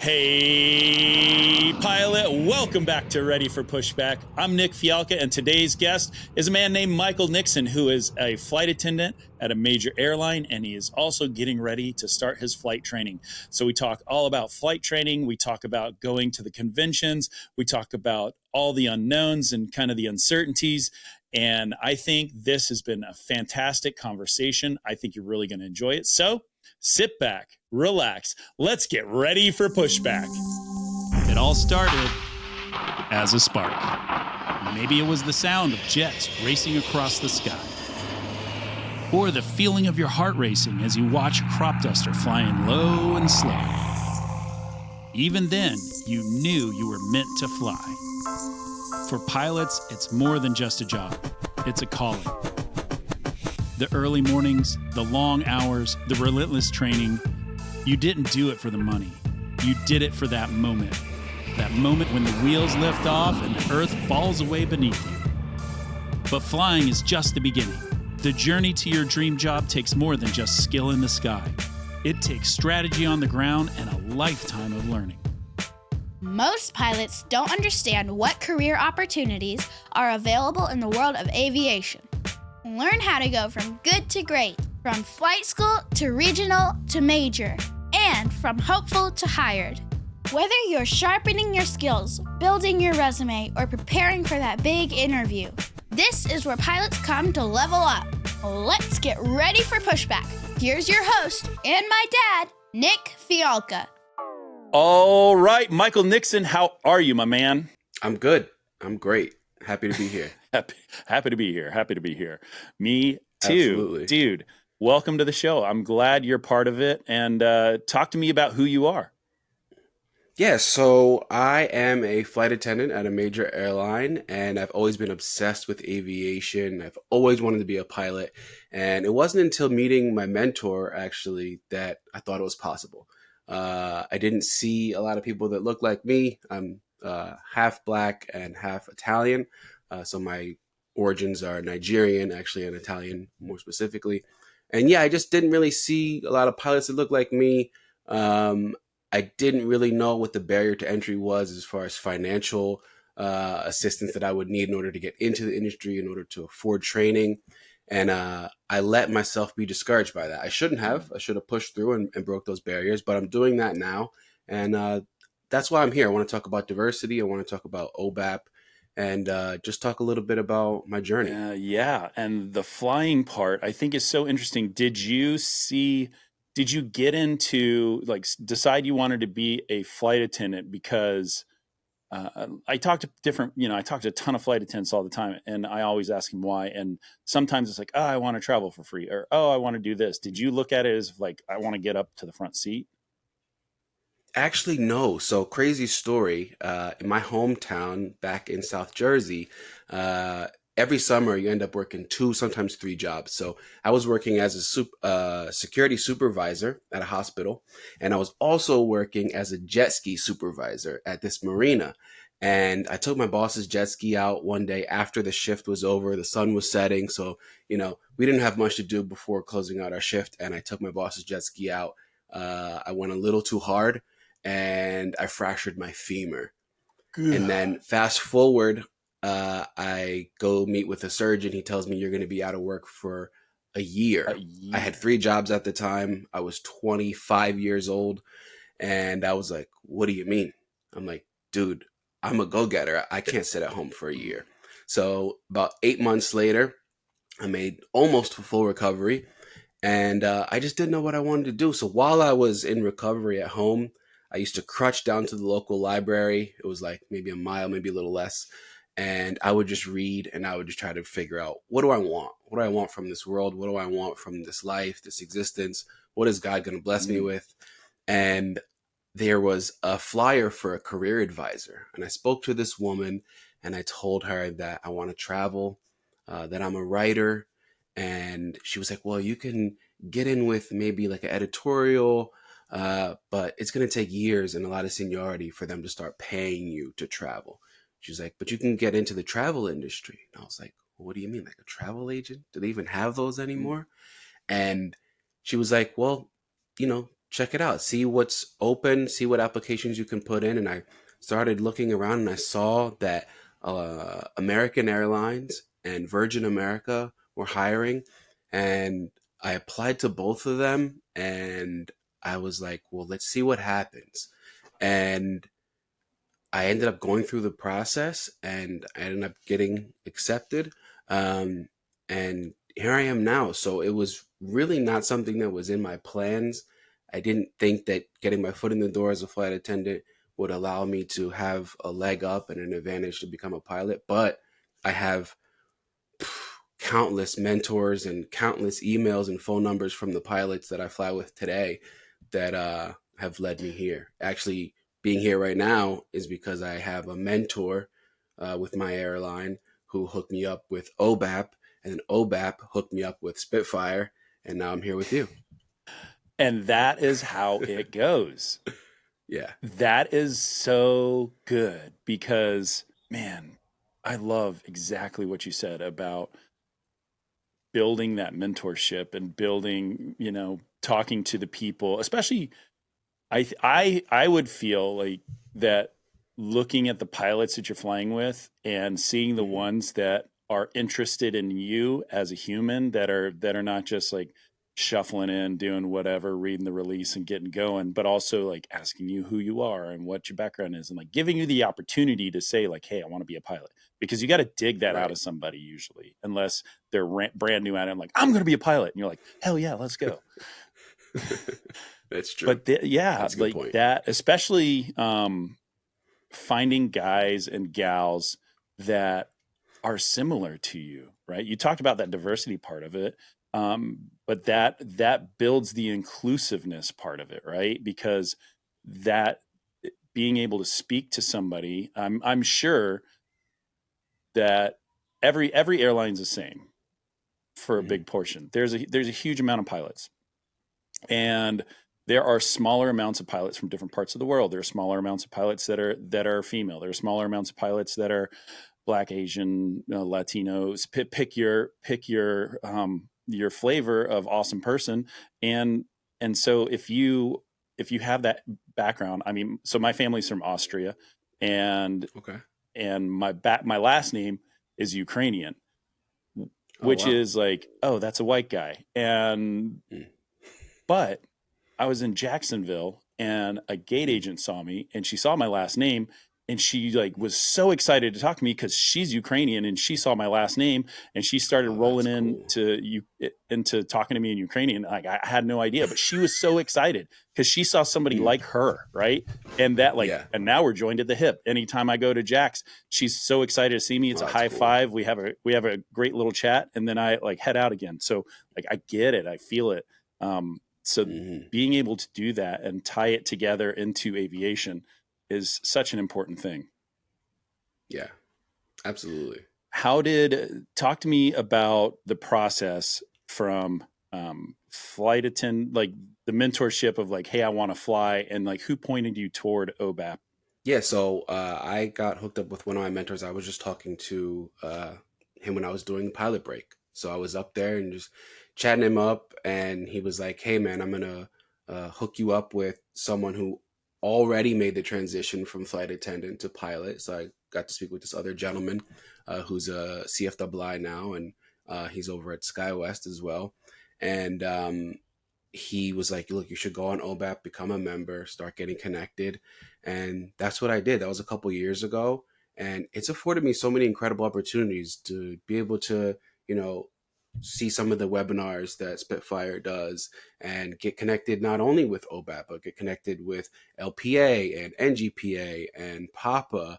Hey, pilot, welcome back to Ready for Pushback. I'm Nick Fialka, and today's guest is a man named Michael Nixon, who is a flight attendant at a major airline, and he is also getting ready to start his flight training. So we talk all about flight training, we talk about going to the conventions, we talk about all the unknowns and kind of the uncertainties, and I think this has been a fantastic conversation. I think you're really going to enjoy it. So sit back, relax. Let's get ready for Pushback. It all started as a spark. Maybe it was the sound of jets racing across the sky, or the feeling of your heart racing as you watch a crop duster flying low and slow. Even then, you knew you were meant to fly. For pilots, it's more than just a job. It's a calling. The early mornings, the long hours, the relentless training, you didn't do it for the money. You did it for that moment when the wheels lift off and the earth falls away beneath you. But flying is just the beginning. The journey to your dream job takes more than just skill in the sky. It takes strategy on the ground and a lifetime of learning. Most pilots don't understand what career opportunities are available in the world of aviation. Learn how to go from good to great, from flight school to regional to major, and from hopeful to hired. Whether you're sharpening your skills, building your resume, or preparing for that big interview, this is where pilots come to level up. Let's get ready for Pushback. Here's your host and my dad, Nick Fialka. All right, Michael Nixon, how are you, my man? I'm good. I'm great. Happy to be here. Happy to be here. Happy to be here. Me too. Absolutely. Dude, welcome to the show. I'm glad you're part of it. And talk to me about who you are. Yeah, so I am a flight attendant at a major airline, and I've always been obsessed with aviation. I've always wanted to be a pilot. And it wasn't until meeting my mentor, actually, that I thought it was possible. I didn't see a lot of people that look like me. I'm half black and half Italian. So my origins are Nigerian, actually, and Italian more specifically. And yeah, I just didn't really see a lot of pilots that look like me. I didn't really know what the barrier to entry was as far as financial assistance that I would need in order to get into the industry, in order to afford training. And I let myself be discouraged by that. I shouldn't have. I should have pushed through and broke those barriers, but I'm doing that now. And that's why I'm here. I want to talk about diversity. I want to talk about OBAP and just talk a little bit about my journey. Yeah. And the flying part, I think, is so interesting. Did you get into, decide you wanted to be a flight attendant? Because I talk to a ton of flight attendants all the time, and I always ask them why. And sometimes it's like, oh, I want to travel for free, or, oh, I want to do this. Did you look at it as like, I want to get up to the front seat? Actually, no. So crazy story. In my hometown back in South Jersey, every summer you end up working 2, sometimes 3 jobs. So I was working as a security supervisor at a hospital, and I was also working as a jet ski supervisor at this marina. And I took my boss's jet ski out one day after the shift was over. The sun was setting, so we didn't have much to do before closing out our shift. And I took my boss's jet ski out. I went a little too hard, and I fractured my femur. Good. And then fast forward, I go meet with a surgeon. He tells me you're going to be out of work for a year. I had 3 jobs at the time. I was 25 years old. And I was like, what do you mean? I'm like, dude, I'm a go-getter. I can't sit at home for a year. So about 8 months later, I made almost a full recovery. And I just didn't know what I wanted to do. So while I was in recovery at home, I used to crutch down to the local library. It was like maybe a mile, maybe a little less. And I would just read, and I would just try to figure out, what do I want? What do I want from this world? What do I want from this life, this existence? What is God going to bless me with? And there was a flyer for a career advisor. And I spoke to this woman, and I told her that I want to travel, that I'm a writer. And she was like, well, you can get in with maybe like an editorial, but it's going to take years and a lot of seniority for them to start paying you to travel. She's like, but you can get into the travel industry. And I was like, well, what do you mean? Like a travel agent? Do they even have those anymore? And she was like, well, check it out, see what's open, see what applications you can put in. And I started looking around and I saw that American Airlines and Virgin America were hiring. And I applied to both of them and I was like, well, let's see what happens. And I ended up going through the process and I ended up getting accepted. Um, and here I am now. So it was really not something that was in my plans. I didn't think that getting my foot in the door as a flight attendant would allow me to have a leg up and an advantage to become a pilot. But I have countless mentors and countless emails and phone numbers from the pilots that I fly with today that have led me here. Actually, being here right now is because I have a mentor with my airline who hooked me up with OBAP, and then OBAP hooked me up with Spitfire, and now I'm here with you. And that is how it goes. Yeah. That is so good because, man, I love exactly what you said about building that mentorship and building, talking to the people, especially I would feel like that looking at the pilots that you're flying with and seeing the ones that are interested in you as a human that are not just like shuffling in, doing whatever, reading the release and getting going, but also like asking you who you are and what your background is and like giving you the opportunity to say like, hey, I want to be a pilot, because you got to dig that out Right. of somebody usually, unless they're brand new at it. I'm like, I'm going to be a pilot. And you're like, hell yeah, let's go. That's true. But That's a good like point. that, especially finding guys and gals that are similar to you, right? You talked about that diversity part of it, but that builds the inclusiveness part of it, right? Because that being able to speak to somebody, I'm sure that every airline's the same for a Hmm. big portion. There's a huge amount of pilots. And there are smaller amounts of pilots from different parts of the world. There are smaller amounts of pilots that are female. There are smaller amounts of pilots that are Black, Asian, Latinos. Pick your flavor of awesome person, and so if you have that background, I mean, so my family's from Austria, and Okay. my last name is Ukrainian, Oh, which wow. is like, oh, that's a white guy, and Mm. but I was in Jacksonville and a gate agent saw me and she saw my last name and she like was so excited to talk to me because she's Ukrainian and she saw my last name and she started Oh, rolling that's cool. into talking to me in Ukrainian. Like I had no idea, but she was so excited because she saw somebody Mm. like her, right? And that like, Yeah. and now we're joined at the hip. Anytime I go to Jack's, she's so excited to see me. It's Oh, a that's high cool. five. We have a great little chat, and then I like head out again. So like I get it, I feel it. So Hmm. being able to do that and tie it together into aviation is such an important thing. Yeah, absolutely. Talk to me about the process from flight attend, like the mentorship of like, hey, I want to fly, and like who pointed you toward OBAP? Yeah, so I got hooked up with one of my mentors. I was just talking to him when I was doing the pilot break. So I was up there and just chatting him up, and he was like, "Hey, man, I'm gonna hook you up with someone who already made the transition from flight attendant to pilot." So I got to speak with this other gentleman who's a CFII now, and he's over at SkyWest as well. And he was like, "Look, you should go on OBAP, become a member, start getting connected." And that's what I did. That was a couple years ago. And it's afforded me so many incredible opportunities to be able to, you know, see some of the webinars that Spitfire does and get connected not only with OBAP, but get connected with LPA and NGPA and PAPA,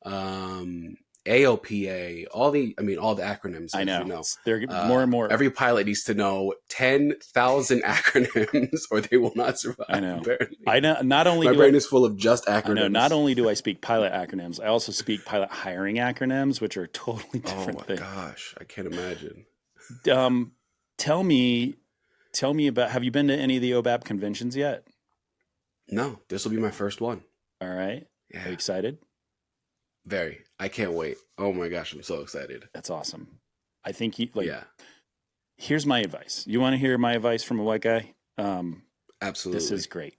um, AOPA, all the acronyms, I as you know know. they're more and more. Every pilot needs to know 10,000 acronyms or they will not I survive, know. apparently. I know. Not only My do I, brain is full of just I know. Not acronyms. only do I speak pilot acronyms, I also speak pilot hiring acronyms, which are a totally Oh different my thing. gosh, I can't imagine. Um, tell me, tell me about. Have you been to any of the OBAP conventions yet? No, this will be my first one. All right. Are you Yeah, excited? very. I can't wait. Oh my gosh, I'm so excited. That's awesome. I think you like. Yeah, Here's my advice. You want to hear my advice from a white guy? Absolutely. This is great.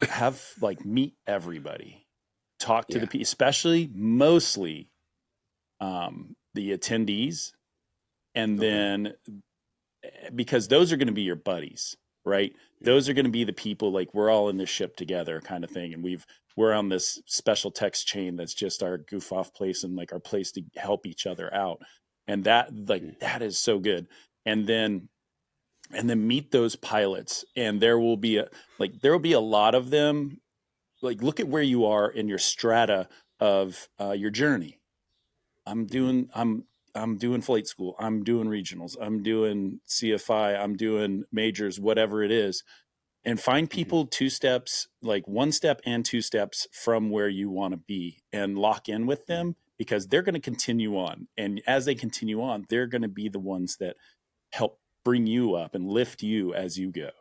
Have like meet everybody, talk to Yeah. the people, especially mostly the attendees, and Okay. then because those are going to be your buddies, right? Yeah. Those are going to be the people like we're all in this ship together kind of thing, and we're on this special text chain that's just our goof off place and like our place to help each other out, and that like Mm. that is so good. And then meet those pilots, and there will be a lot of them. Like look at where you are in your strata of your journey. I'm Mhm. doing I'm I'm doing flight school. I'm doing regionals. I'm doing CFI. I'm doing majors, whatever it is. And find Mhm. people two steps, like one step and two steps from where you want to be and lock in with Mhm. them because they're going to continue on. And as they continue on, they're going to be the ones that help bring you up and lift you as you go.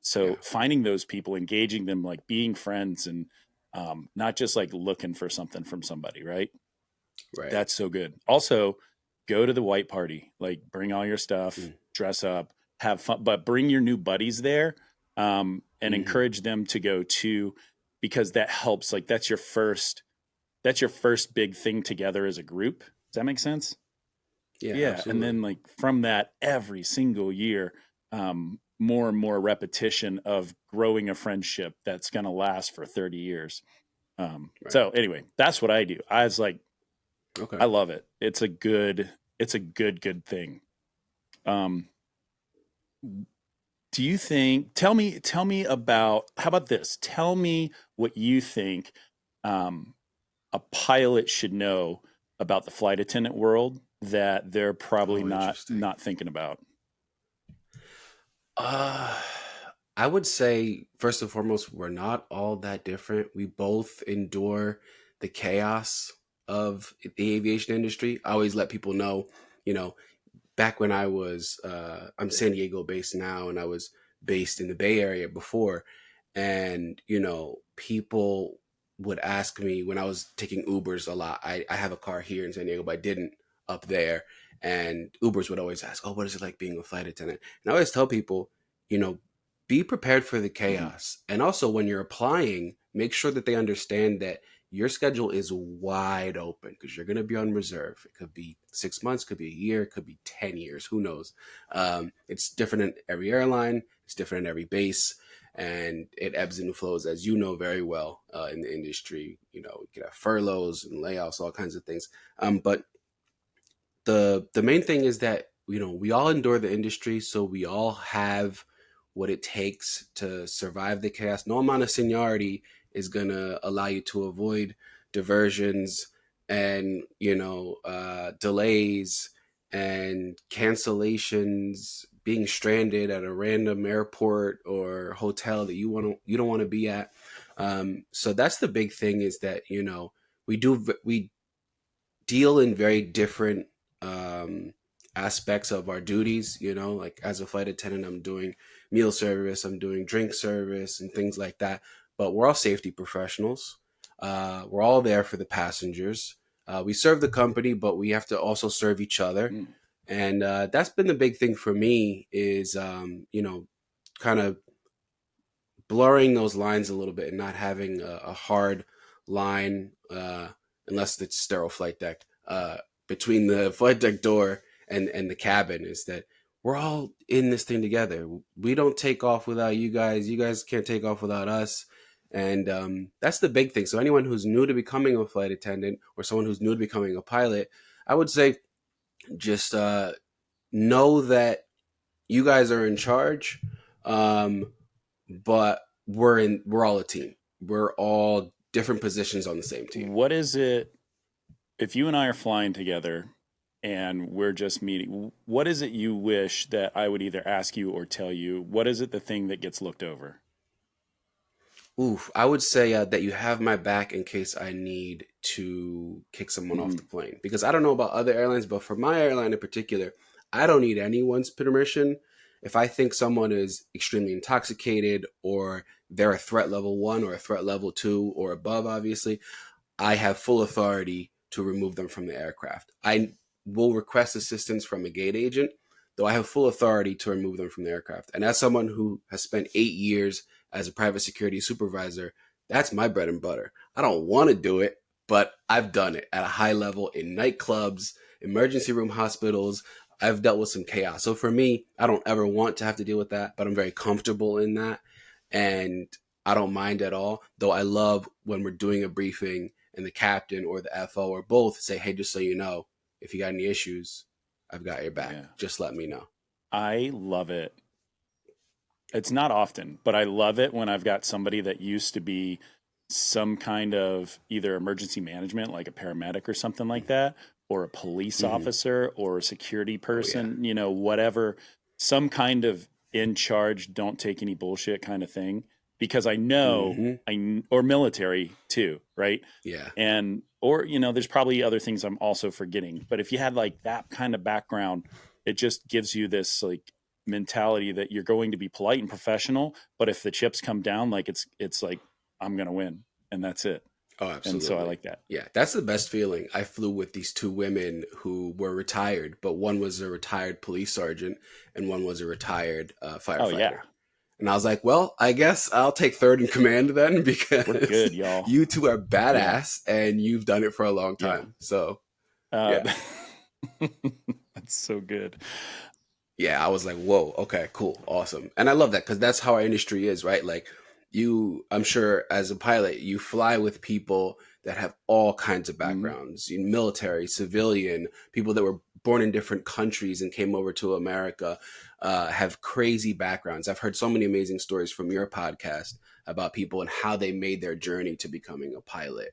So Yeah. finding those people, engaging them, like being friends and not just like looking for something from somebody, right? Right. That's so good. Also, go to the white party. Like, bring all your stuff, Mm. dress up, have fun, but bring your new buddies there, and Mhm. encourage them to go too, because that helps. Like, that's your first big thing together as a group. Does that make sense? Yeah. Yeah, and Absolutely. then like from that, every single year, more and more repetition of growing a friendship that's going to last for 30 years. Right. So anyway, that's what I do. I was like, Okay. I love it. It's a good thing. Um, do you think, tell me about, how about this? Tell me what you think um, a pilot should know about the flight attendant world that they're probably Oh, not interesting. not thinking about. Uh, I would say first and foremost, we're not all that different. We both endure the chaos of the aviation industry. I always let people know, you know, back when I was, I'm San Diego based now, and I was based in the Bay Area before. And, people would ask me when I was taking Ubers a lot. I have a car here in San Diego, but I didn't up there. And Ubers would always ask, "Oh, what is it like being a flight attendant?" And I always tell people, you know, be prepared for the Mhm. chaos. And also, when you're applying, make sure that they understand that your schedule is wide open because you're going to be on reserve. It could be 6 months, could be a year, it could be 10 years, who knows? It's different in every airline, it's different in every base, and it ebbs and flows, as you know very well in the industry. You could have furloughs and layoffs, all kinds of things. But the main thing is that we all endure the industry, so we all have what it takes to survive the chaos. No amount of seniority is gonna allow you to avoid diversions and delays and cancellations, being stranded at a random airport or hotel that you don't want to be at. So that's the big thing, is that we deal in very different um, aspects of our duties. Like as a flight attendant, I'm doing meal service, I'm doing drink service, and things like that. But we're all safety professionals. We're all there for the passengers. We serve the company, but we have to also serve each other. Mm. And that's been the big thing for me, is kind of blurring those lines a little bit and not having a hard line, unless it's sterile flight deck, between the flight deck door and the cabin, is that we're all in this thing together. We don't take off without you guys. You guys can't take off without us. And that's the big thing. So anyone who's new to becoming a flight attendant, or someone who's new to becoming a pilot, I would say just know that you guys are in charge. But we're all a team. We're all different positions on the same team. What is it if you and I are flying together and we're just meeting? What is it you wish that I would either ask you or tell you? What is it the thing that gets looked over? Oof, I would say that you have my back in case I need to kick someone off Hmm. the plane. Because I don't know about other airlines, but for my airline in particular, I don't need anyone's permission. If I think someone is extremely intoxicated, or they're a threat level 1 or a threat level 2 or above, obviously, I have full authority to remove them from the aircraft. I will request assistance from a gate agent, though I have full authority to remove them from the aircraft. And as someone who has spent 8 years as a private security supervisor, that's my bread and butter. I don't want to do it, but I've done it at a high level in nightclubs, emergency room hospitals. I've dealt with some chaos. So for me, I don't ever want to have to deal with that, but I'm very comfortable in that. And I don't mind at all, though I love when we're doing a briefing and the captain or the FO or both say, hey, just so you know, if you got any issues, I've got your back. Yeah. Just let me know. I love it. It's not often, but I love it when I've got somebody that used to be some kind of either emergency management, like a paramedic or something like that, or a police officer or a security person, you know, whatever, some kind of in charge, don't take any bullshit kind of thing. Because I know, or military too, right? Yeah. And, or, you know, there's probably other things I'm also forgetting. But if you had like that kind of background, it just gives you this like mentality that you're going to be polite and professional. But if the chips come down, like it's like, I'm going to win. And that's it. Oh, absolutely. And so I like that. Yeah, that's the best feeling. I flew with these two women who were retired, but one was a retired police sergeant and one was a retired firefighter. Oh, yeah. And I was like, well, I guess I'll take third in command then, because we're good, y'all. You two are badass and you've done it for a long time. Yeah. So, that's so good. Yeah, I was like, whoa, okay, cool, awesome. And I love that because that's how our industry is, right? Like I'm sure as a pilot, you fly with people that have all kinds of backgrounds, military, civilian, people that were born in different countries and came over to America, have crazy backgrounds. I've heard so many amazing stories from your podcast about people and how they made their journey to becoming a pilot.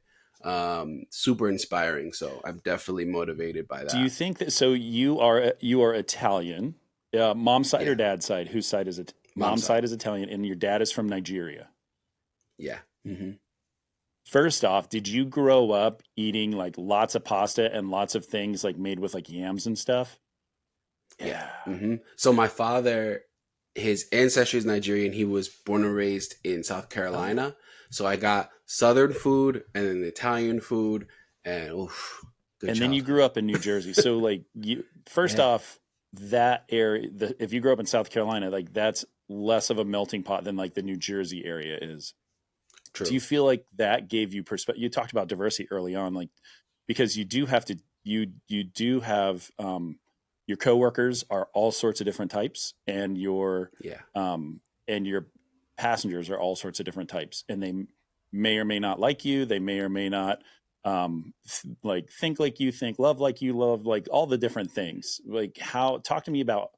Super inspiring. So I'm definitely motivated by that. Do you think that, so you are Italian, mom's side or dad's side? Whose side is it? Mom's side is Italian and your dad is from Nigeria. Yeah. Mm-hmm. First off, did you grow up eating like lots of pasta and lots of things like made with like yams and stuff? Yeah. Mm-hmm. So my father, his ancestry is Nigerian. He was born and raised in South Carolina. So I got Southern food and then Italian food and then you grew up in New Jersey. So like you, first off, that area, if you grew up in South Carolina, like that's less of a melting pot than like the New Jersey area is. True. Do you feel like that gave you perspective? You talked about diversity early on, like, because you do have to, you do have, your coworkers are all sorts of different types and your passengers are all sorts of different types, and they may or may not like you. They may or may not, like think like you think, love like you love, like all the different things. Like talk to me about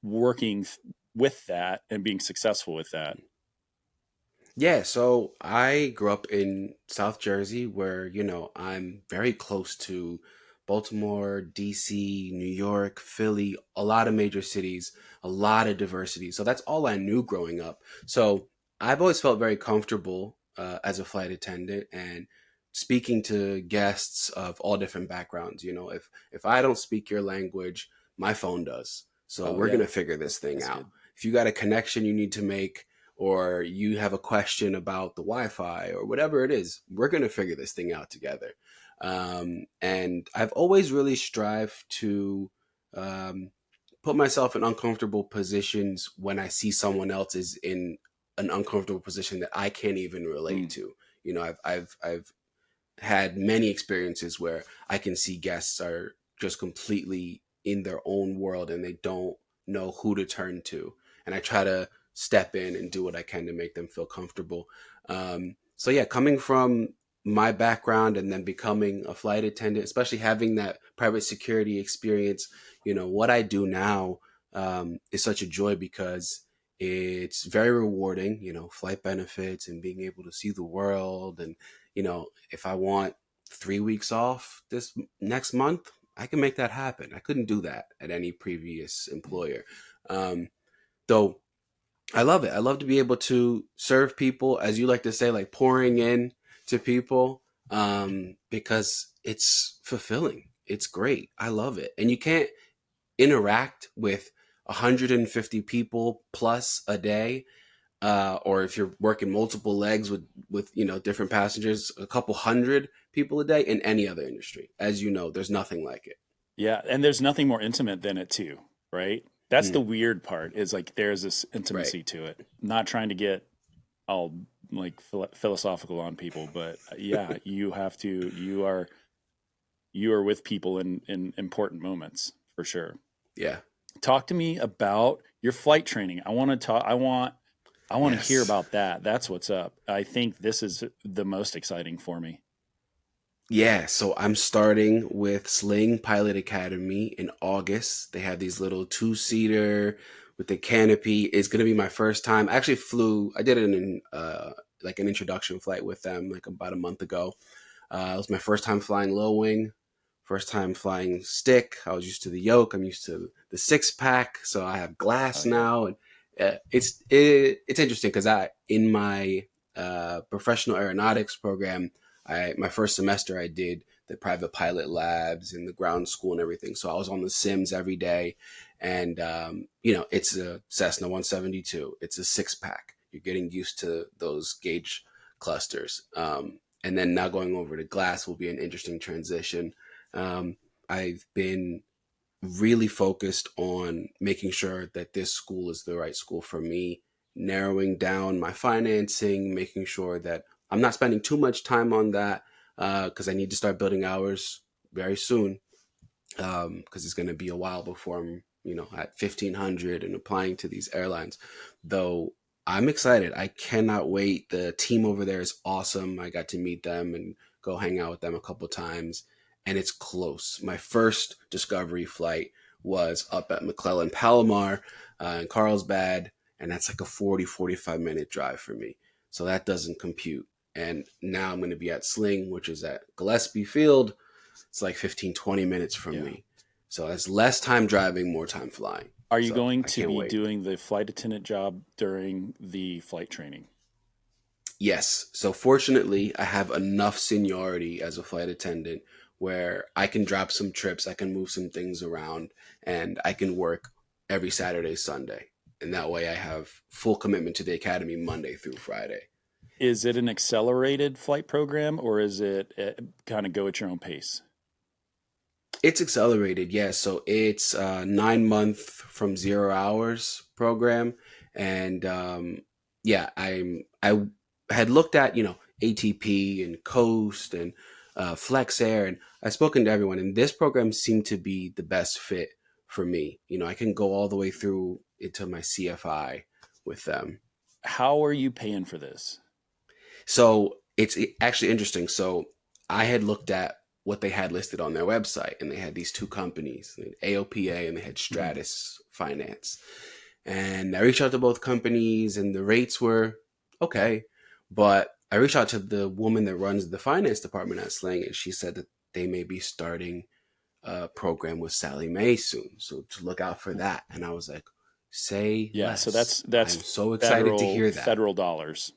working with that and being successful with that. Yeah, so I grew up in South Jersey where, I'm very close to Baltimore, DC, New York, Philly, a lot of major cities, a lot of diversity. So that's all I knew growing up. So I've always felt very comfortable as a flight attendant and speaking to guests of all different backgrounds. If I don't speak your language, my phone does. So we're going to figure this thing out. Good. If you got a connection you need to make, or you have a question about the Wi-Fi or whatever it is, we're going to figure this thing out together. And I've always really strived to put myself in uncomfortable positions when I see someone else is in an uncomfortable position that I can't even relate to. I've had many experiences where I can see guests are just completely in their own world and they don't know who to turn to. And I try to step in and do what I can to make them feel comfortable. So yeah, coming from my background and then becoming a flight attendant, especially having that private security experience, what I do now is such a joy because it's very rewarding, flight benefits and being able to see the world. And, if I want 3 weeks off this next month, I can make that happen. I couldn't do that at any previous employer. Though I love it. I love to be able to serve people, as you like to say, like pouring in to people, because it's fulfilling. It's great. I love it. And you can't interact with 150 people plus a day, or if you're working multiple legs with different passengers, a couple hundred people a day in any other industry. As you know, there's nothing like it. Yeah, and there's nothing more intimate than it too, right? That's the Mm, weird part is like there's this right. intimacy to it. Not trying to get all like philosophical on people, but yeah, you are with people in important moments for sure. Yeah. Talk to me about your flight training. I want to hear Yes. about that. That's what's up. I think this is the most exciting for me. Yeah, so I'm starting with Sling Pilot Academy in August. They have these little two-seater with the canopy. It's gonna be my first time. I did it in like an introduction flight with them like about a month ago. It was my first time flying low wing, first time flying stick. I was used to the yoke. I'm used to the six pack, so I have Oh glass yeah. now, and it's interesting because I in my professional aeronautics program, my first semester I did the private pilot labs and the ground school and everything. So I was on the sims every day, and it's a Cessna 172. It's a six pack. You're getting used to those gauge clusters. And then now going over to glass will be an interesting transition. I've been really focused on making sure that this school is the right school for me, narrowing down my financing, making sure that I'm not spending too much time on that because I need to start building hours very soon because it's going to be a while before I'm, at 1500 and applying to these airlines. Though I'm excited. I cannot wait. The team over there is awesome. I got to meet them and go hang out with them a couple times, and it's close. My first discovery flight was up at McClellan Palomar in Carlsbad, and that's like a 45 minute drive for me. So that doesn't compute. And now I'm going to be at Sling, which is at Gillespie Field. It's like 15-20 minutes from Yeah. me. So that's less time driving, more time flying. Are you So going I to can't be wait. doing the flight attendant job during the flight training? Yes. So fortunately, I have enough seniority as a flight attendant where I can drop some trips, I can move some things around, and I can work every Saturday, Sunday. And that way I have full commitment to the academy Monday through Friday. Is it an accelerated flight program or is it kind of go at your own pace? It's accelerated, yeah. So it's a 9 month from 0 hours program, and yeah, I had looked at ATP and Coast and Flex Air, and I've spoken to everyone, and this program seemed to be the best fit for me. I can go all the way through into my CFI with them. How are you paying for this? So it's actually interesting. So I had looked at what they had listed on their website, and they had these two companies, AOPA and they had Mhm. Stratus Finance. And I reached out to both companies, and the rates were okay. But I reached out to the woman that runs the finance department at Sling, and she said that they may be starting a program with Sally Mae soon. So to look out for that. And I was like, say Yeah, so less. that's I'm so excited to hear that. federal dollars.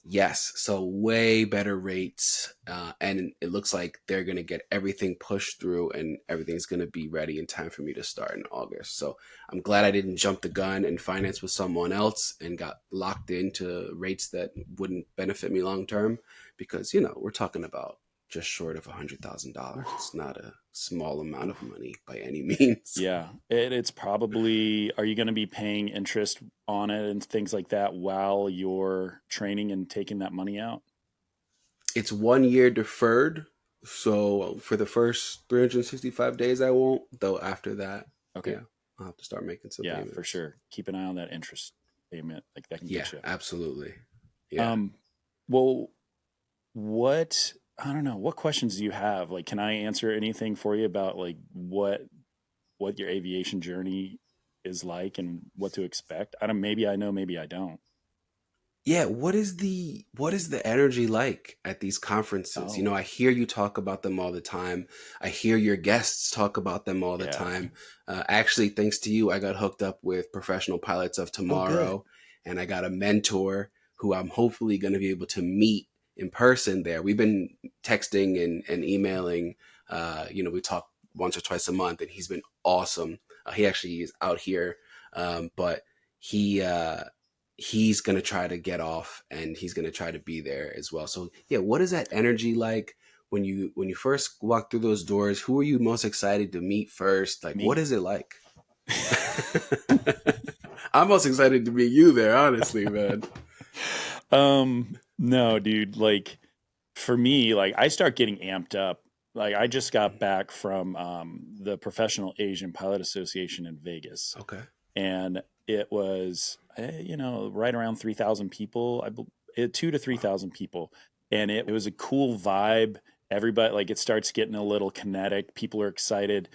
Yes, so way better rates, and it looks like they're going to get everything pushed through, and everything's going to be ready in time for me to start in August. So I'm glad I didn't jump the gun and finance with someone else and got locked into rates that wouldn't benefit me long term, because we're talking about just short of $100,000. It's not a small amount of money by any means. Yeah, it's probably. Are you going to be paying interest on it and things like that while you're training and taking that money out? It's 1 year deferred. So for the first 365 days, I won't. Though after that, Okay. yeah, I'll have to start making some Yeah, for payments. sure. Keep an eye on that interest payment. Like that can Yeah, get you. absolutely. Yeah. Um, well, what I don't know. What questions do you have? Like, can I answer anything for you about like what your aviation journey is like and what to expect? I don't. Maybe I know. Maybe I don't. Yeah, what is the energy like at these conferences? Oh, I hear you talk about them all the time. I hear your guests talk about them all the yeah. time. Actually, thanks to you, I got hooked up with Professional Pilots of Oh, good. Tomorrow, and I got a mentor who I'm hopefully going to be able to meet in person there. We've been texting and emailing. We talk once or twice a month, and he's been awesome. He actually is out here, but he. He's going to try to get off, and he's going to try to be there as well. So yeah, what is that energy like when you first walk through those doors? Who are you most excited to meet first? Like, what Me. is it like? I'm most excited to meet you there, honestly, man. No, dude, like for me, like I start getting amped up. Like I just got back from the Professional Asian Pilot Association in Vegas, Okay. and it was right around 3,000 people, 2 to 3,000 people, and it was a cool vibe. Everybody, like, it starts getting a little kinetic. People are excited,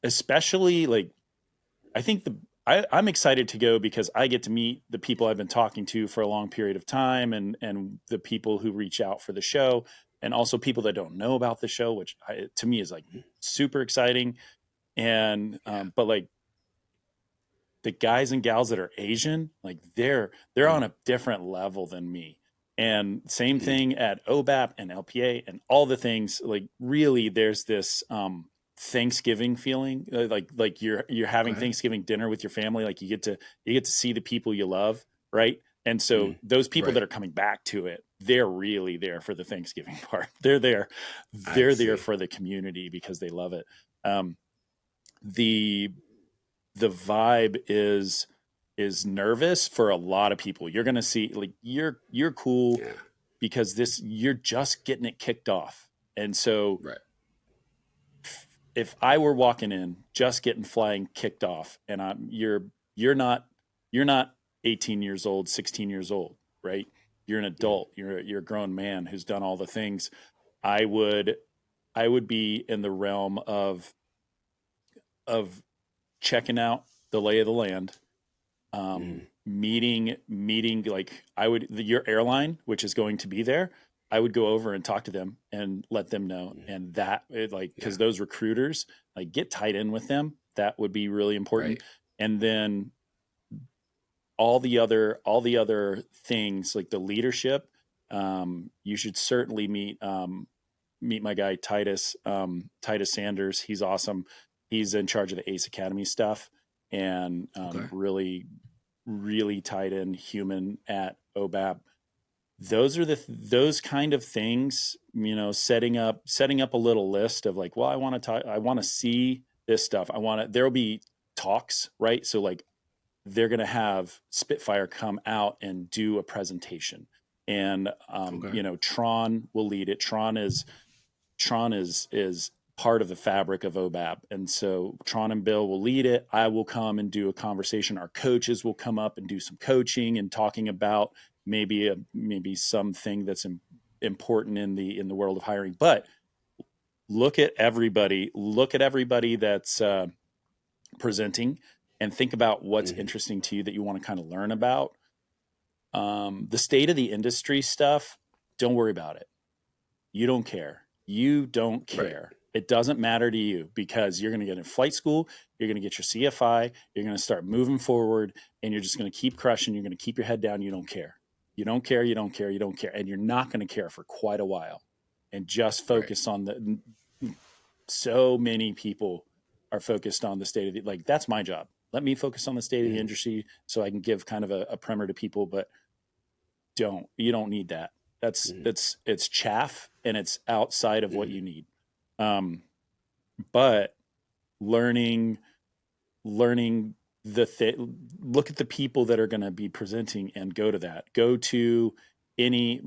especially like I think I'm excited to go because I get to meet the people I've been talking to for a long period of time, and the people who reach out for the show, and also people that don't know about the show, which to me is like super exciting. And Yeah. but like the guys and gals that are Asian, like they're on Mm, a different level than me. And same mm, thing at OBAP and LPA and all the things. Like really, there's this Thanksgiving feeling, like you're having okay. Thanksgiving dinner with your family. Like you get to see the people you love, right? And so Mm, those people that right. are coming back to it, they're really there for the Thanksgiving part. They're there, I they're there see. for the community because they love it. Um, the the vibe is nervous for a lot of people. You're gonna see like you're cool Yeah. because this you're just getting it kicked off. And so Right. if I were walking in just getting flying kicked off and you're not you're not 18 years old, 16 years old, right? You're an Mm, adult. You're a grown man who's done all the things. I would I would be in the realm of checking out the lay of the land, mm, meeting like your airline, which is going to be there. I would go over and talk to them and let them know, mm. and that it, like Yeah. because those recruiters, like, get tied in with them. That would be really important. Right. And then all the other things like the leadership. You should certainly meet my guy Titus Sanders. He's awesome. He's in charge of the Ace Academy stuff, and Okay. really tied in human at OBAP. Those kind of things, setting up a little list of like, well, I want to see this stuff. There'll be talks, right? So like they're going to have Spitfire come out and do a presentation, and Okay. Tron will lead it. Tron is part of the fabric of OBAP, and so Tron and Bill will lead it. I will come and do a conversation. Our coaches will come up and do some coaching and talking about maybe something that's important in the world of hiring. But look at everybody that's presenting, and think about what's Hmm. interesting to you that you want to kind of learn about. The state of the industry stuff, don't worry about it. You don't care. You don't Right. care. It doesn't matter to you because you're going to get in flight school, you're going to get your CFI, you're going to start moving forward, and you're just going to keep crushing. You're going to keep your head down. You don't care. You don't care. You don't care. You don't care. And you're not going to care for quite a while. And just Right. focus on so many people are focused on the state of like, that's my job. Let me focus on the state of the Hmm. industry so I can give kind of a primer to people, but you don't need that. That's Hmm. that's it's chaff and it's outside of what Hmm. you need. Um, but learning learning look at the people that are going to be presenting and go to that. Go to any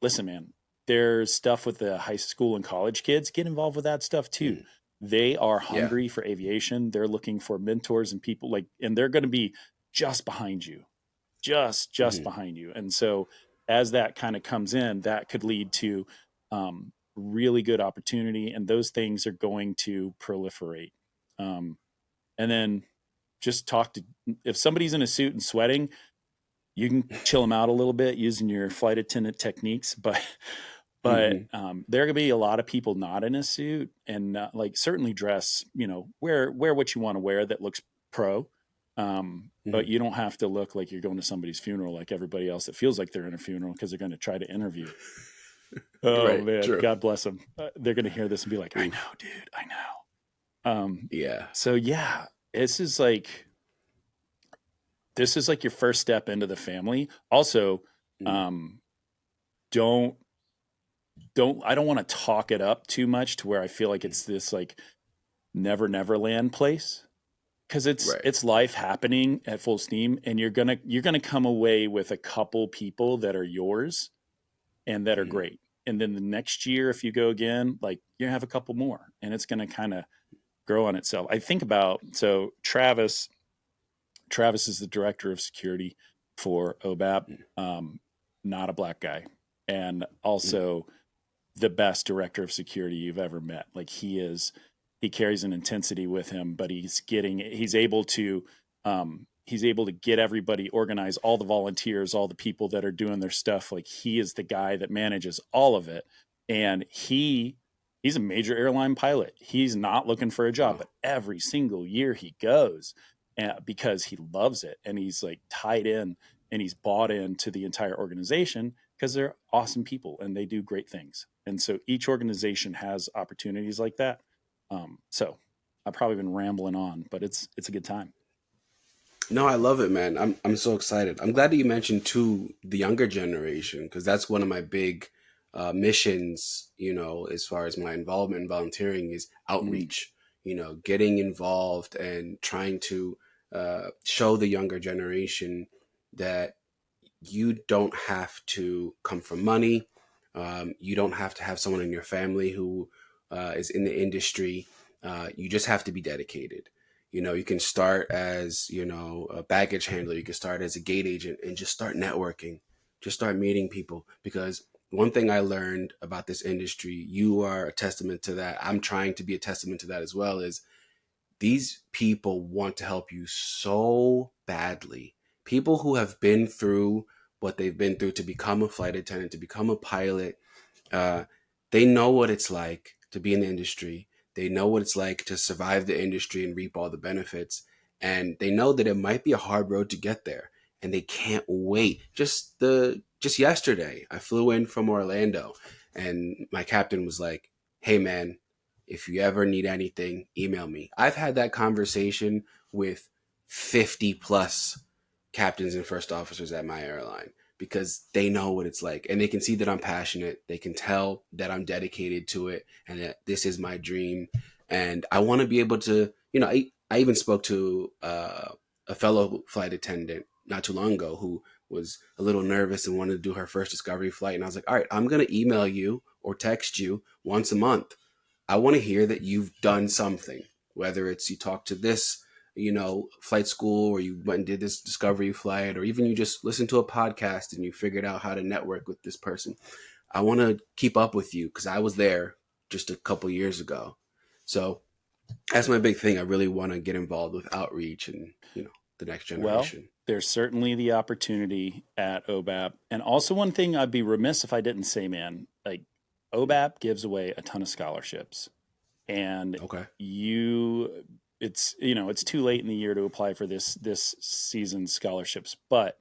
listen, man. There's stuff with the high school and college kids. Get involved with that stuff too. Hmm. They are Yeah. hungry for aviation. They're looking for mentors and people like, and they're going to be just behind you, just Hmm. behind you. And so as that kind of comes in, that could lead to really good opportunity, and those things are going to proliferate. And then just talk to if somebody's in a suit and sweating, you can chill them out a little bit using your flight attendant techniques, but Hmm. there are gonna be a lot of people not in a suit, and like certainly dress, wear what you want to wear that looks pro. But Hmm. you don't have to look like you're going to somebody's funeral like everybody else that feels like they're in a funeral because they're going to try to interview. Oh Right. man, True. God bless them. They're going to hear this and be like, I know, Oof. dude, I know. Yeah. So yeah, this is like your first step into the family. Also, Mm. um, don't I don't want to talk it up too much to where I feel like Mm. it's this like never land place. because it's Right. it's life happening at full steam, and you're gonna come away with a couple people that are yours and that are Mhm. great. And then the next year, if you go again, like you have a couple more, and it's gonna kind of grow on itself. I think about so Travis is the director of security for OBAP, Mm, not a black guy, and mm, also the best director of security you've ever met. Like he carries an intensity with him, but he's able to get everybody organized, all the volunteers, all the people that are doing their stuff. Like he is the guy that manages all of it, and he's a major airline pilot. He's not looking for a job, wow. but every single year he goes because he loves it, and he's like tied in and he's bought into the entire organization because they're awesome people and they do great things. And so each organization has opportunities like that. So I've probably been rambling on, but it's a good time. No, I love it, man. I'm so excited. I'm glad that you mentioned too the younger generation because that's one of my big missions. As far as my involvement in volunteering is Mm. outreach. Getting involved and trying to show the younger generation that you don't have to come from money. You don't have to have someone in your family who is in the industry. You just have to be dedicated. You can start as, a baggage handler. You can start as a gate agent and just start networking, just start meeting people. Because one thing I learned about this industry, you are a testament to that. I'm trying to be a testament to that as well, is these people want to help you so badly. People who have been through what they've been through to become a flight attendant, to become a pilot, uh, they know what it's like to be in the industry. They know what it's like to survive the industry and reap all the benefits. And they know that it might be a hard road to get there. And they can't wait. Just yesterday, I flew in from Orlando, and my captain was like, "Hey, man, if you ever need anything, email me." I've had that conversation with 50 plus captains and first officers at my airline because they know what it's like and they can see that I'm passionate. They can tell that I'm dedicated to it and that this is my dream. And I want to be able to, I even spoke to a fellow flight attendant not too long ago who was a little nervous and wanted to do her first discovery flight. And I was like, all right, I'm going to email you or text you once a month. I want to hear that you've done something, whether it's you talk to this, flight school, or you went and did this discovery flight, or even you just listened to a podcast and you figured out how to network with this person. I want to keep up with you because I was there just a couple years ago. So that's my big thing. I really want to get involved with outreach and, the next Well, generation. there's certainly the opportunity at OBAP. And also one thing I'd be remiss if I didn't say, man, like OBAP gives away a ton of scholarships. And Okay. you it's too late in the year to apply for this season's scholarships, but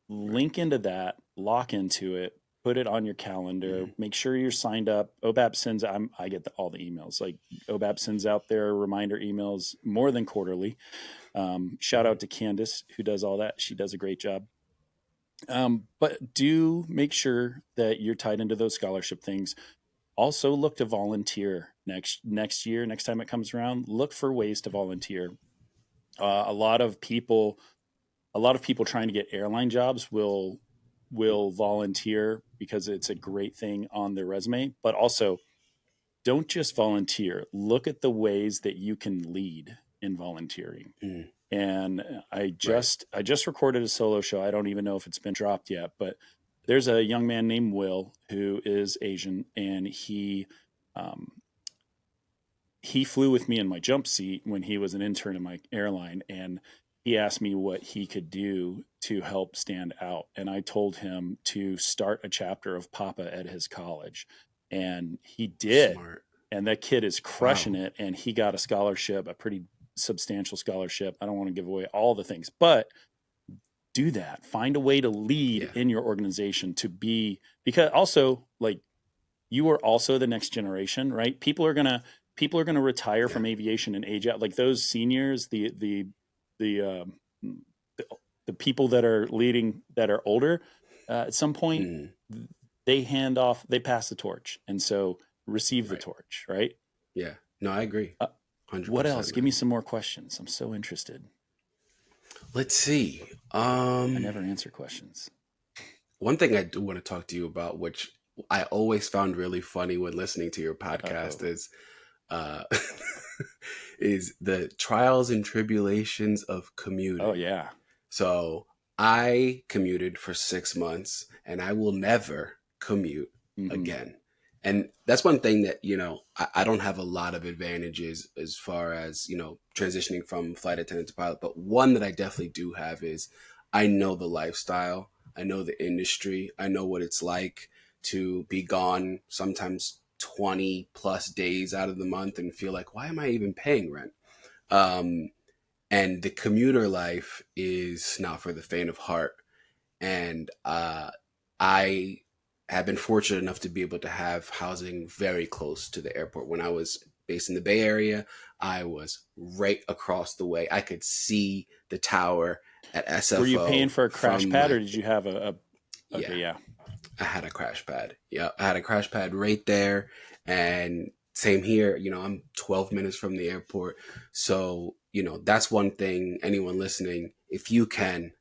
Right. link into that, lock into it, put it on your calendar, Mm-hmm. make sure you're signed up. OBAP sends I get all the emails. Like OBAP sends out their reminder emails more than quarterly. Shout Mm-hmm. out to Candace who does all that. She does a great job. But do make sure that you're tied into those scholarship things. Also look to volunteer next year, next time it comes around. Look for ways to volunteer. A lot of people trying to get airline jobs will volunteer because it's a great thing on their resume, but also don't just volunteer. Look at the ways that you can lead in volunteering. Mm-hmm. And Right. I just recorded a solo show. I don't even know if it's been dropped yet, but there's a young man named Will who is Asian, and um, he flew with me in my jump seat when he was an intern in my airline, and he asked me what he could do to help stand out. And I told him to start a chapter of Papa at his college. And he did. Smart. And that kid is crushing Wow. it. And he got a scholarship, a pretty substantial scholarship. I don't want to give away all the things, but do that. Find a way to lead Yeah. in your organization to be, because also, like, you are also the next generation, right? People are gonna retire Yeah. from aviation and age out. Like those seniors, the the, the people that are leading that are older, at some point Mm. they pass the torch, and so receive the Right. torch, right? Yeah. No, I agree. Uh, What 100%, else? Give me man. some more questions. I'm so interested. Let's see. I never answer questions. One thing I do want to talk to you about, which I always found really funny when listening to your Uh-oh. podcast, uh, is the trials and tribulations of Oh, commuting. yeah. So I commuted for 6 months, and I will never commute Mm-hmm. again. And that's one thing that, I don't have a lot of advantages as far as, transitioning from flight attendant to pilot. But one that I definitely do have is I know the lifestyle, I know the industry, I know what it's like to be gone sometimes 20 plus days out of the month and feel like, why am I even paying rent? Um, and the commuter life is not for the faint of heart. And I have been fortunate enough to be able to have housing very close to the airport. When I was based in the Bay Area, I was right across the way. I could see the tower at Were you SFO paying for a crash from pad or like, did you have okay, yeah, yeah. I had a crash pad. Yeah, I had a crash pad right there. And same here, I'm 12 minutes from the airport. So, that's one thing, anyone listening, if you can,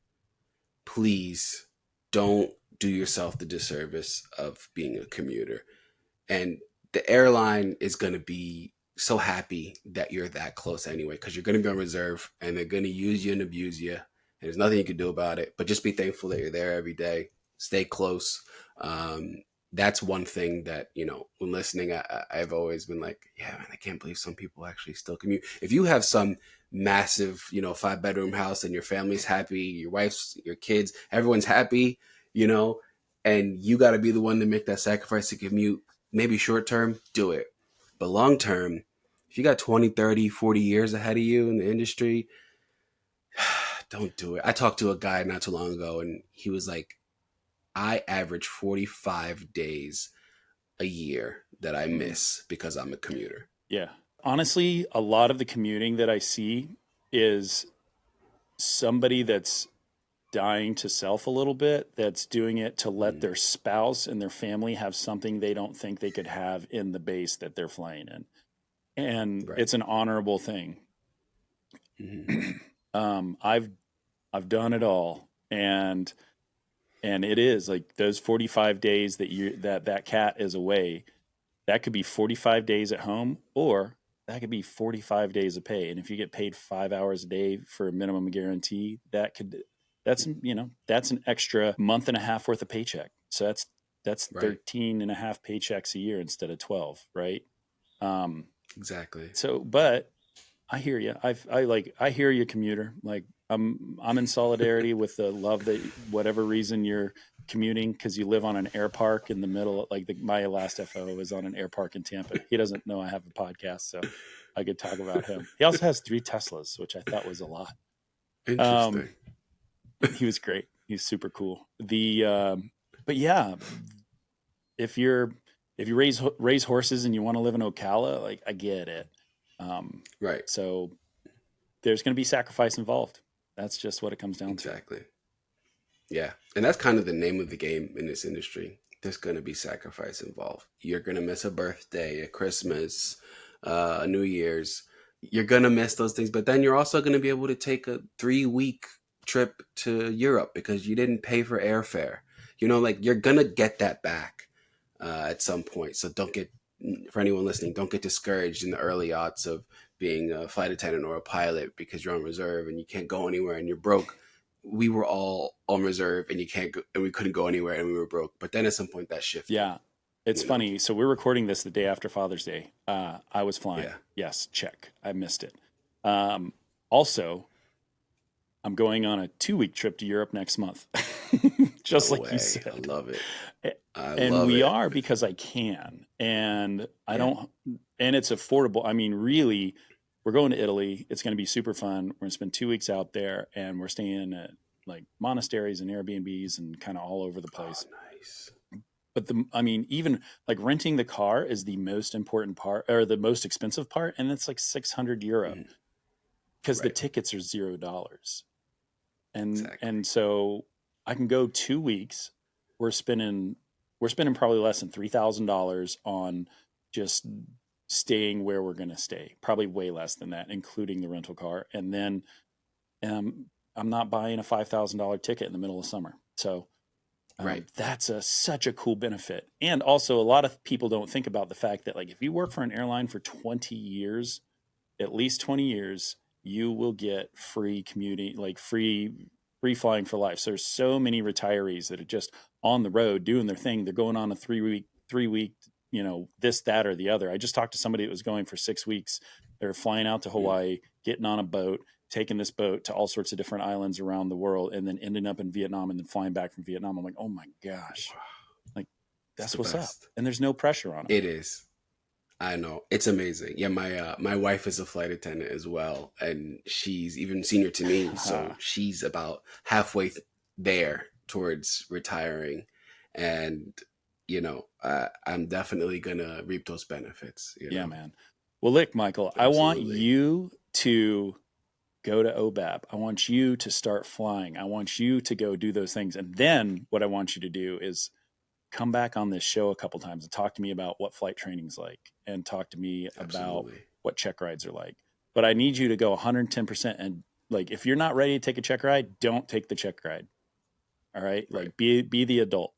please don't do yourself the disservice of being a commuter. And the airline is going to be so happy that you're that close anyway, because you're going to be on reserve and they're going to use you and abuse you. And there's nothing you can do about it. But just be thankful that you're there every day. Stay close. Um, that's one thing that, when listening, I've always been like, yeah, man, I can't believe some people actually still commute. If you have some massive, 5-bedroom house and your family's happy, your wife's, your kids, everyone's happy, and you got to be the one to make that sacrifice to commute, maybe short term, do it. But long term, if you got 20, 30, 40 years ahead of you in the industry, don't do it. I talked to a guy not too long ago and he was like, I average 45 days a year that I Mm-hmm. miss because I'm a commuter. Yeah. Honestly, a lot of the commuting that I see is somebody that's dying to self a little bit, that's doing it to let Mm, their spouse and their family have something they don't think they could have in the base that they're flying in. And right. it's an honorable thing. Hmm. I've done it all, and it is like those 45 days that cat is away. That could be 45 days at home, or that could be 45 days of pay. And if you get paid 5 hours a day for a minimum guarantee, that's an extra month and a half worth of paycheck. So that's Right. 13 and a half paychecks a year instead of 12, right? Um, Exactly. but I hear you. I hear you, commuter. Like I'm in solidarity with the love that whatever reason you're commuting because you live on an air park in the middle. Like my last FO is on an air park in Tampa. He doesn't know I have a podcast, so I could talk about him. He also has 3 Teslas, which I thought was a lot. Um, Interesting. he was great. He's super cool. But yeah, if you're if you raise horses and you want to live in Ocala, like I get it. Um, Right. so there's going to be sacrifice involved. That's just what it comes down to. Exactly. Yeah. And that's kind of the name of the game in this industry. There's going to be sacrifice involved. You're going to miss a birthday, a Christmas, a New Year's. You're going to miss those things. But then you're also going to be able to take a 3-week trip to Europe because you didn't pay for airfare. Like you're going to get that back at some point. So for anyone listening, don't get discouraged in the early odds of being a flight attendant or a pilot because you're on reserve and you can't go anywhere and you're broke. We were all on reserve and we couldn't go anywhere and we were broke. But then at some point that shifted. Yeah. It's you know? funny. So we're recording this the day after Father's Day. I was flying. Yeah. Yes, check. I missed it. Also, I'm going on a 2-week trip to Europe next month, just No like you way. I said. love it. I And love we it. are because I can. And I Yeah. don't, and it's affordable. I mean, really, we're going to Italy. It's going to be super fun. We're going to spend 2 weeks out there and we're staying at like monasteries and Airbnbs and kind of all over the Oh, place. nice. But even like renting the car is the most important part or the most expensive part. And it's like 600 euro Mhm. because the Right. tickets are $0. And, Exactly. and so I can go 2 weeks. We're spending probably less than $3,000 on just staying where we're going to stay, probably way less than that, including the rental car. And then I'm not buying a $5,000 ticket in the middle of summer. So that's such a cool benefit. And also, a lot of people don't think about the fact that, like, if you work for an airline for 20 years, at least 20 years, you will get free commuting, like free flying for life. So there's so many retirees that are just on the road doing their thing. They're going on a three week, this, that, or the other. I just talked to somebody that was going for 6 weeks. They're flying out to Hawaii, getting on a boat, taking this boat to all sorts of different islands around the world, and then ending up in Vietnam and then flying back from Vietnam. I'm like, oh my gosh, like that's what's up. And there's no pressure on it. It is. I know. It's amazing. Yeah, my wife is a flight attendant as well, and she's even senior to me, so she's about halfway there towards retiring, and I'm definitely gonna reap those benefits. Yeah, man. Well, look, Michael, absolutely. I want you to go to OBAP. I want you to start flying. I want you to go do those things, and then what I want you to do is come back on this show a couple times and talk to me about what flight training's like, and talk to me about what check rides are like. But I need you to go 110%. And like, if you're not ready to take a check ride, don't take the check ride. All right. Like be the adult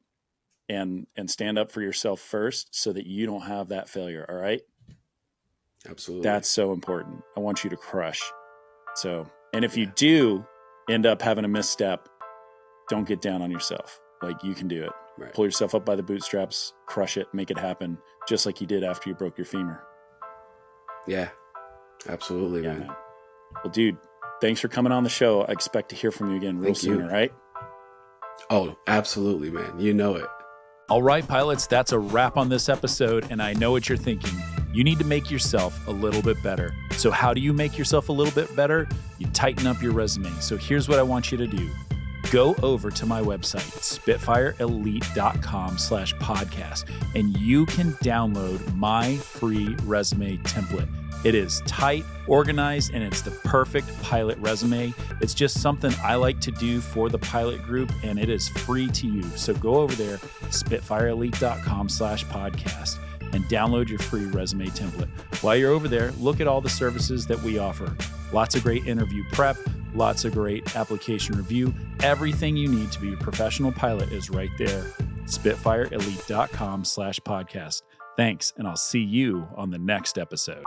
and stand up for yourself first so that you don't have that failure. All right. Absolutely. That's so important. I want you to crush. So, and if you do end up having a misstep, don't get down on yourself. Like, you can do it. Right. Pull yourself up by the bootstraps, crush it, make it happen, just like you did after you broke your femur. Yeah, absolutely, man. Well, dude, thanks for coming on the show. I expect to hear from you again real soon, all right? Oh, absolutely, man. You know it. All right, pilots, that's a wrap on this episode, and I know what you're thinking. You need to make yourself a little bit better. So how do you make yourself a little bit better? You tighten up your resume. So here's what I want you to do. Go over to my website, spitfireelite.com/podcast, and you can download my free resume template. It is tight, organized, and it's the perfect pilot resume. It's just something I like to do for the pilot group, and it is free to you. So go over there, spitfireelite.com/podcast, and download your free resume template. While you're over there, look at all the services that we offer. Lots of great interview prep, lots of great application review. Everything you need to be a professional pilot is right there. spitfireelite.com/podcast. Thanks, and I'll see you on the next episode.